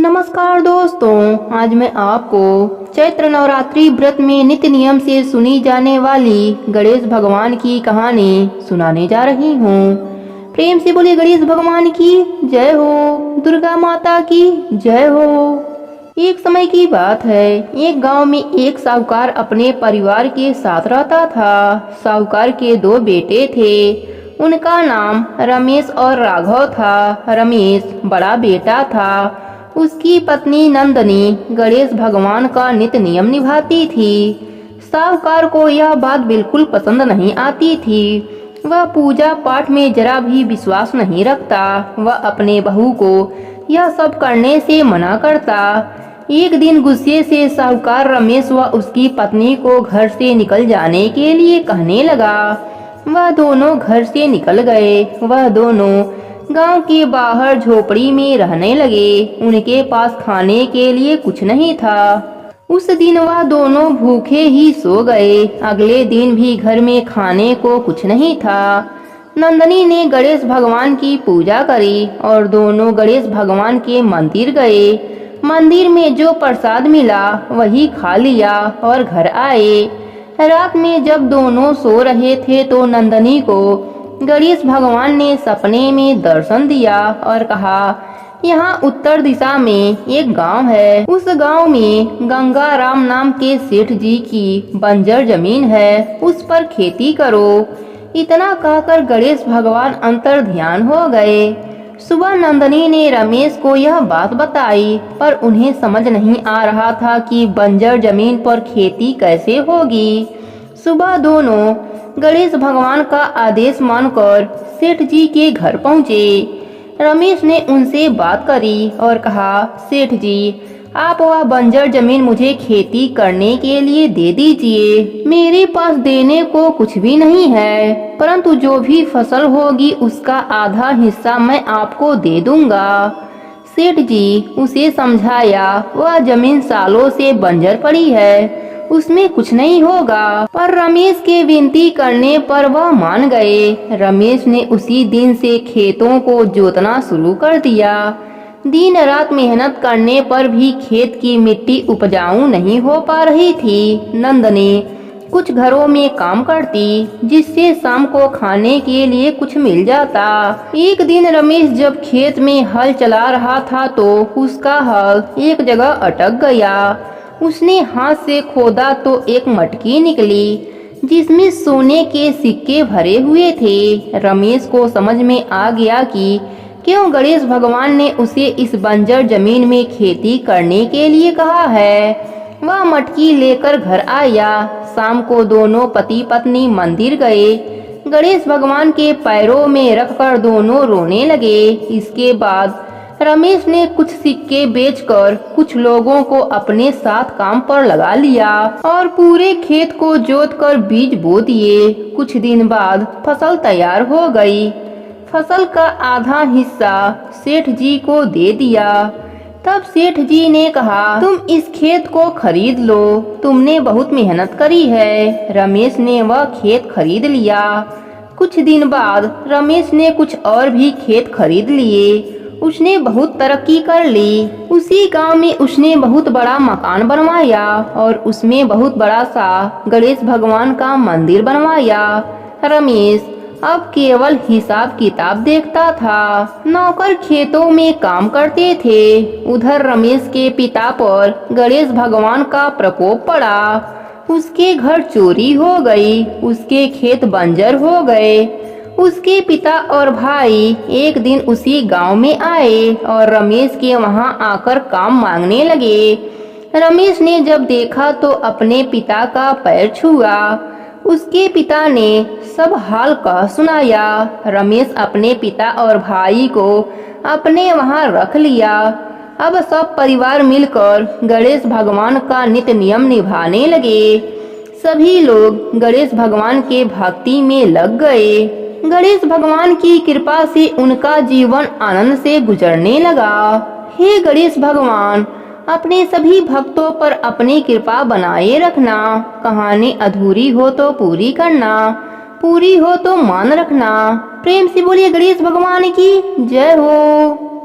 नमस्कार दोस्तों, आज मैं आपको चैत्र नवरात्रि व्रत में नित्य नियम से सुनी जाने वाली गणेश भगवान की कहानी सुनाने जा रही हूँ। प्रेम से बोलिए गणेश भगवान की जय हो, दुर्गा माता की जय हो। एक समय की बात है, एक गांव में एक साहूकार अपने परिवार के साथ रहता था। साहूकार के दो बेटे थे, उनका नाम रमेश और राघव था। रमेश बड़ा बेटा था। उसकी पत्नी नंदनी गणेश भगवान का नित्य नियम निभाती थी। साहूकार को यह बात बिल्कुल पसंद नहीं आती थी। वह पूजा पाठ में जरा भी विश्वास नहीं रखता। वह अपने बहू को यह सब करने से मना करता। एक दिन गुस्से से साहूकार रमेश व उसकी पत्नी को घर से निकल जाने के लिए कहने लगा। वह दोनों घर से निकल गए। वह दोनों गांव के बाहर झोपड़ी में रहने लगे। उनके पास खाने के लिए कुछ नहीं था। उस दिन वह दोनों भूखे ही सो गए। अगले दिन भी घर में खाने को कुछ नहीं था। नंदनी ने गणेश भगवान की पूजा करी और दोनों गणेश भगवान के मंदिर गए। मंदिर में जो प्रसाद मिला वही खा लिया और घर आए। रात में जब दोनों सो रहे थे तो नंदनी को गणेश भगवान ने सपने में दर्शन दिया और कहा, यहाँ उत्तर दिशा में एक गांव है। उस गांव में गंगा राम नाम के सेठ जी की बंजर जमीन है, उस पर खेती करो। इतना कहकर गणेश भगवान अंतर ध्यान हो गए। सुबह नंदनी ने रमेश को यह बात बताई, पर उन्हें समझ नहीं आ रहा था कि बंजर जमीन पर खेती कैसे होगी। सुबह दोनों गणेश भगवान का आदेश मानकर सेठ जी के घर पहुँचे। रमेश ने उनसे बात करी और कहा, सेठ जी, आप वह बंजर जमीन मुझे खेती करने के लिए दे दीजिए। मेरे पास देने को कुछ भी नहीं है, परंतु जो भी फसल होगी उसका आधा हिस्सा मैं आपको दे दूंगा। सेठ जी उसे समझाया, वह जमीन सालों से बंजर पड़ी है, उसमें कुछ नहीं होगा। पर रमेश के विनती करने पर वह मान गए। रमेश ने उसी दिन से खेतों को जोतना शुरू कर दिया। दिन रात मेहनत करने पर भी खेत की मिट्टी उपजाऊ नहीं हो पा रही थी। नंदनी कुछ घरों में काम करती, जिससे शाम को खाने के लिए कुछ मिल जाता। एक दिन रमेश जब खेत में हल चला रहा था तो उसका हल एक जगह अटक गया। उसने हाथ से खोदा तो एक मटकी निकली, जिसमें सोने के सिक्के भरे हुए थे। रमेश को समझ में आ गया कि क्यों गणेश भगवान ने उसे इस बंजर जमीन में खेती करने के लिए कहा है। वह मटकी लेकर घर आया। शाम को दोनों पति पत्नी मंदिर गए। गणेश भगवान के पैरों में रखकर दोनों रोने लगे। इसके बाद रमेश ने कुछ सिक्के बेचकर कुछ लोगों को अपने साथ काम पर लगा लिया और पूरे खेत को जोतकर बीज बो दिए। कुछ दिन बाद फसल तैयार हो गई। फसल का आधा हिस्सा सेठ जी को दे दिया। तब सेठ जी ने कहा, तुम इस खेत को खरीद लो, तुमने बहुत मेहनत करी है। रमेश ने वह खेत खरीद लिया। कुछ दिन बाद रमेश ने कुछ और भी खेत खरीद लिए। उसने बहुत तरक्की कर ली। उसी गांव में उसने बहुत बड़ा मकान बनवाया और उसमें बहुत बड़ा सा गणेश भगवान का मंदिर बनवाया। रमेश अब केवल हिसाब किताब देखता था। नौकर खेतों में काम करते थे। उधर रमेश के पिता पर गणेश भगवान का प्रकोप पड़ा। उसके घर चोरी हो गई, उसके खेत बंजर हो गए। उसके पिता और भाई एक दिन उसी गांव में आए और रमेश के वहां आकर काम मांगने लगे। रमेश ने जब देखा तो अपने पिता का पैर छुआ। उसके पिता ने सब हाल कह सुनाया। रमेश अपने पिता और भाई को अपने वहां रख लिया। अब सब परिवार मिलकर गणेश भगवान का नित्य नियम निभाने लगे। सभी लोग गणेश भगवान के भक्ति में लग गए। गणेश भगवान की कृपा से उनका जीवन आनंद से गुजरने लगा। हे गणेश भगवान, अपने सभी भक्तों पर अपनी कृपा बनाए रखना। कहानी अधूरी हो तो पूरी करना, पूरी हो तो मान रखना। प्रेम से बोलिए गणेश भगवान की जय हो।